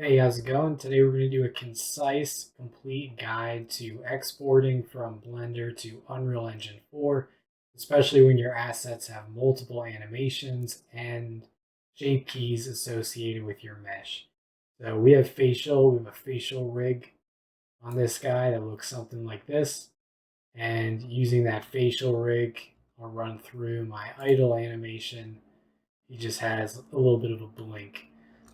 Hey, how's it going? Today we're going to do a concise, complete guide to exporting from Blender to Unreal Engine 4, especially when your assets have multiple animations and shape keys associated with your mesh. So we have a facial rig on this guy that looks something like this. And using that facial rig, I'll run through my idle animation. He just has a little bit of a blink.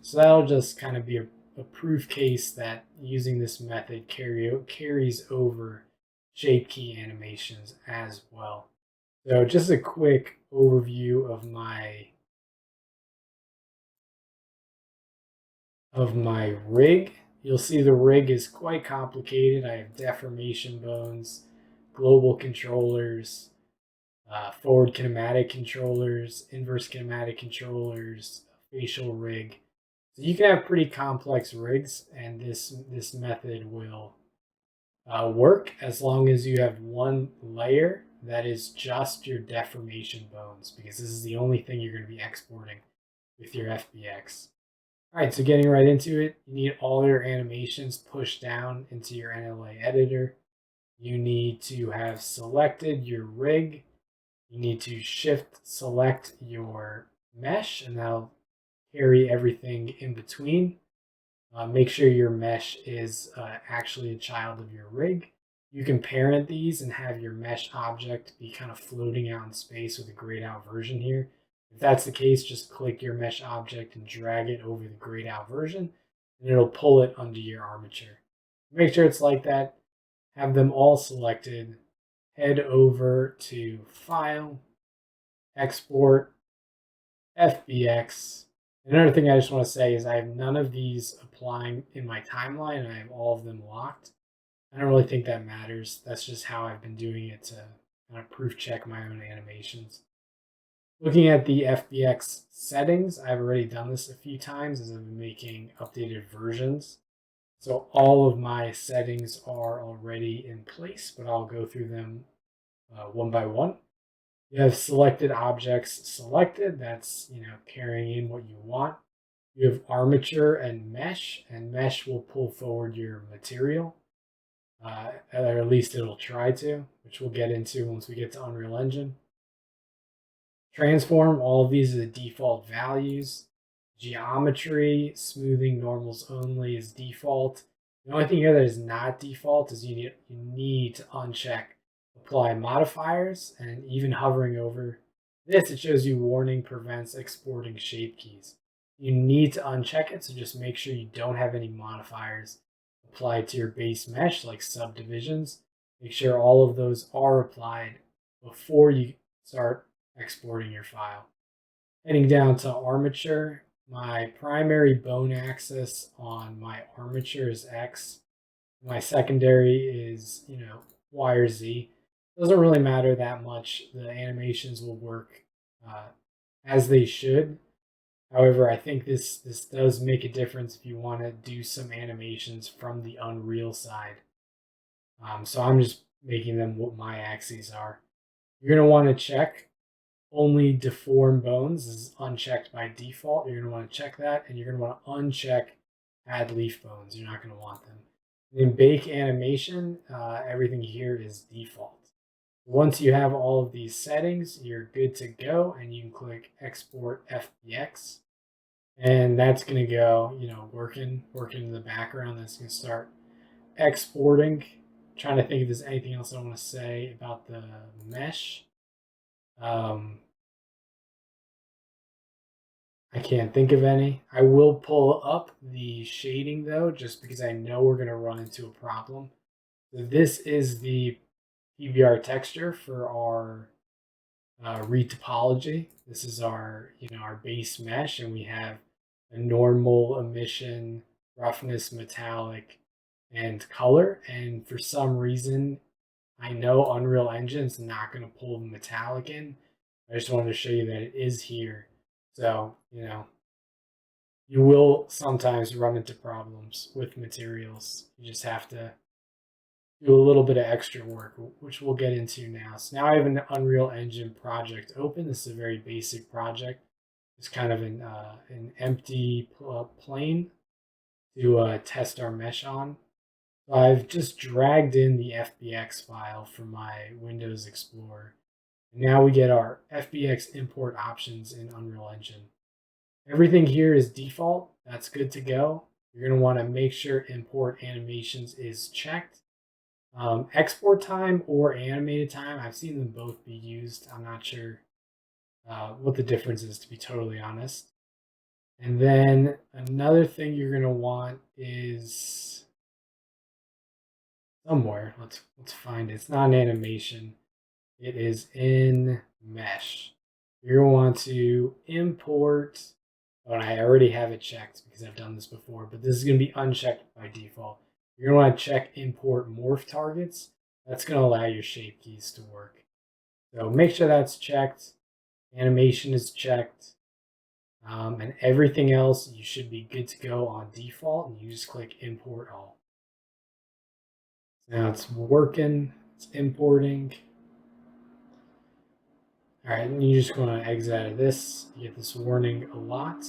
So that'll just kind of be a proof case that using this method carries over shape key animations as well. So just a quick overview of my rig. You'll see the rig is quite complicated. I have deformation bones, global controllers, forward kinematic controllers, inverse kinematic controllers, facial rig. So you can have pretty complex rigs, and this method will work as long as you have one layer that is just your deformation bones, because this is the only thing you're going to be exporting with your FBX. All right, so getting right into it, you need all your animations pushed down into your NLA editor. You need to have selected your rig. You need to shift select your mesh, and that'll carry everything in between. Make sure your mesh is actually a child of your rig. You can parent these and have your mesh object be kind of floating out in space with a grayed out version here. If that's the case, just click your mesh object and drag it over the grayed out version, and it'll pull it under your armature. Make sure it's like that. Have them all selected. Head over to File, Export, Fbx. Another thing I just want to say is I have none of these applying in my timeline, and I have all of them locked. I don't really think that matters. That's just how I've been doing it to kind of proof check my own animations. Looking at the Fbx settings, I've already done this a few times as I've been making updated versions. So all of my settings are already in place, but I'll go through them one by one. You have selected objects selected. That's, carrying in what you want. You have armature and mesh will pull forward your material, or at least it'll try to, which we'll get into once we get to Unreal Engine. Transform, all of these are the default values. Geometry, smoothing normals only is default. The only thing here that is not default is you need to uncheck apply modifiers, and even hovering over this, it shows you warning prevents exporting shape keys. You need to uncheck it, so just make sure you don't have any modifiers applied to your base mesh like subdivisions. Make sure all of those are applied before you start exporting your file. Heading down to armature, my primary bone axis on my armature is X. My secondary is, Y or Z. Doesn't really matter that much. The animations will work as they should. However, I think this does make a difference if you want to do some animations from the Unreal side. So I'm just making them what my axes are. You're going to want to check only deform bones. This is unchecked by default. You're going to want to check that, and you're going to want to uncheck add leaf bones. You're not going to want them. In bake animation, everything here is default. Once you have all of these settings, you're good to go, and you can click Export FBX. And that's going to go, working in the background. That's going to start exporting. I'm trying to think if there's anything else I want to say about the mesh. I can't think of any. I will pull up the shading though, just because I know we're going to run into a problem. So this is the PBR texture for our retopology. This is our, our base mesh, and we have a normal, emission, roughness, metallic, and color. And for some reason, I know Unreal Engine's not going to pull the metallic in. I just wanted to show you that it is here. So, you will sometimes run into problems with materials. You just have to do a little bit of extra work, which we'll get into now. So now I have an Unreal Engine project open. This is a very basic project. It's kind of an empty plane. to test our mesh on. So I've just dragged in the FBX file from my Windows Explorer. And now we get our Fbx Import options in Unreal Engine. Everything here is default. That's good to go. You're going to want to make sure Import Animations is checked. Export time or animated time, I've seen them both be used. I'm not sure what the difference is, to be totally honest. And then another thing you're going to want is somewhere. Let's find it. It's not an animation. It is in Mesh. You're going to want to import. Oh, and I already have it checked because I've done this before, but this is going to be unchecked by default. You're going to want to check import morph targets. That's going to allow your shape keys to work. So make sure that's checked. Animation is checked. And everything else, you should be good to go on default, and you just click import all. Now it's working, it's importing. All right, and you're just going to exit out of this. You get this warning a lot.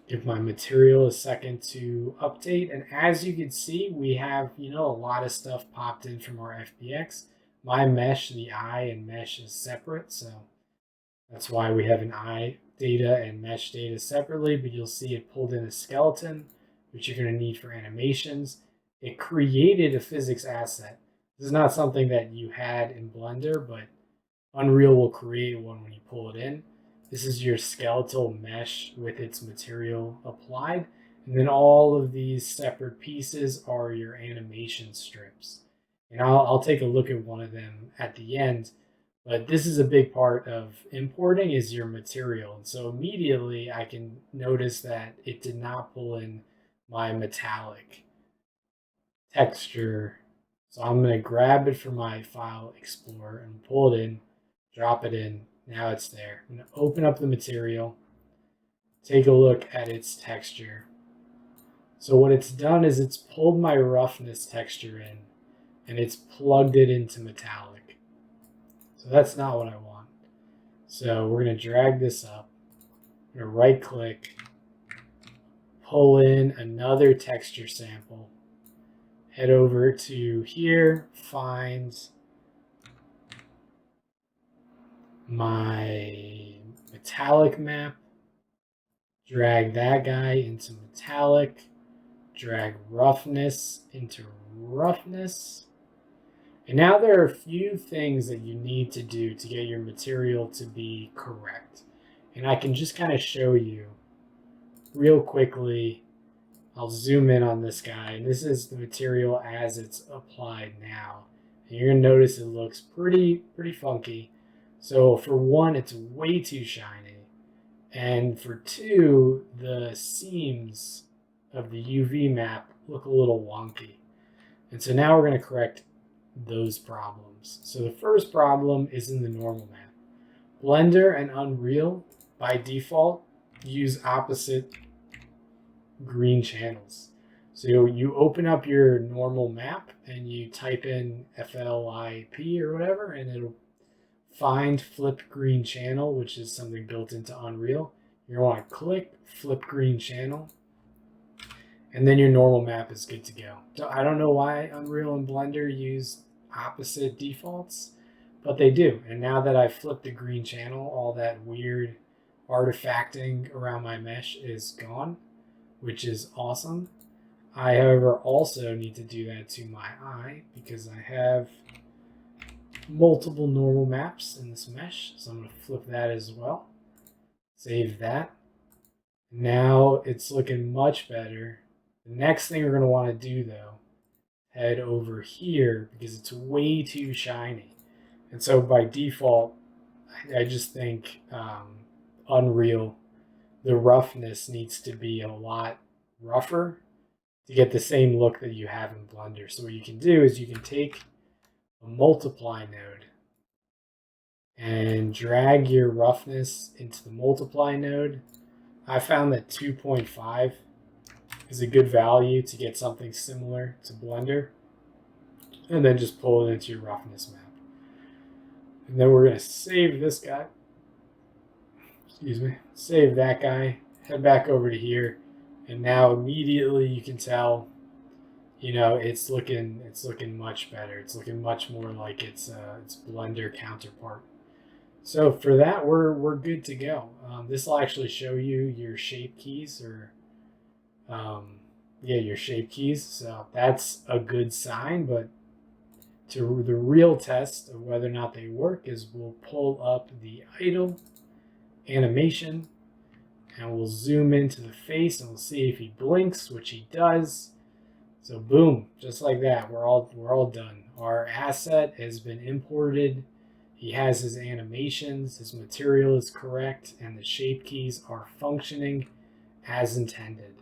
Give my material a second to update. And as you can see, we have, a lot of stuff popped in from our FBX. My mesh, the eye and mesh is separate. So that's why we have an eye data and mesh data separately, but you'll see it pulled in a skeleton, which you're going to need for animations. It created a physics asset. This is not something that you had in Blender, but Unreal will create one when you pull it in. This is your skeletal mesh with its material applied. And then all of these separate pieces are your animation strips. And I'll take a look at one of them at the end. But this is a big part of importing is your material. And so immediately I can notice that it did not pull in my metallic texture. So I'm going to grab it from my file explorer and pull it in, drop it in. Now it's there. I'm going to open up the material, take a look at its texture. So what it's done is it's pulled my roughness texture in and it's plugged it into metallic. So that's not what I want. So we're going to drag this up. I'm going to right click, pull in another texture sample, head over to here, find my metallic map, drag that guy into metallic, drag roughness into roughness. And now there are a few things that you need to do to get your material to be correct. And I can just kind of show you real quickly. I'll zoom in on this guy, and this is the material as it's applied now. And you're gonna notice it looks pretty funky. So for one, it's way too shiny. And for two, the seams of the UV map look a little wonky. And so now we're going to correct those problems. So the first problem is in the normal map. Blender and Unreal, by default, use opposite green channels. So you open up your normal map and you type in FLIP or whatever, and it'll find flip green channel, which is something built into Unreal. You're going to want to click flip green channel, and then your normal map is good to go. So I don't know why Unreal and Blender use opposite defaults, but they do. And now that I've flipped the green channel, all that weird artifacting around my mesh is gone, which is awesome. I, however, also need to do that to my eye because I have multiple normal maps in this mesh. So I'm going to flip that as well. Save that. Now it's looking much better. The next thing we're going to want to do, though, head over here because it's way too shiny. And so by default, I just think Unreal, the roughness needs to be a lot rougher to get the same look that you have in Blender. So what you can do is you can take a multiply node and drag your roughness into the multiply node. I found that 2.5 is a good value to get something similar to Blender, and then just pull it into your roughness map. And then we're going to save this guy. excuse me, save that guy, head back over to here, and now immediately you can tell, you know, it's looking much better. It's looking much more like its Blender counterpart. So for that, we're good to go. This will actually show you your shape keys, or yeah, your shape keys. So that's a good sign. But to the real test of whether or not they work is we'll pull up the idle animation and we'll zoom into the face and we'll see if he blinks, which he does. So boom, just like that, we're all done. Our asset has been imported. He has his animations, his material is correct, and the shape keys are functioning as intended.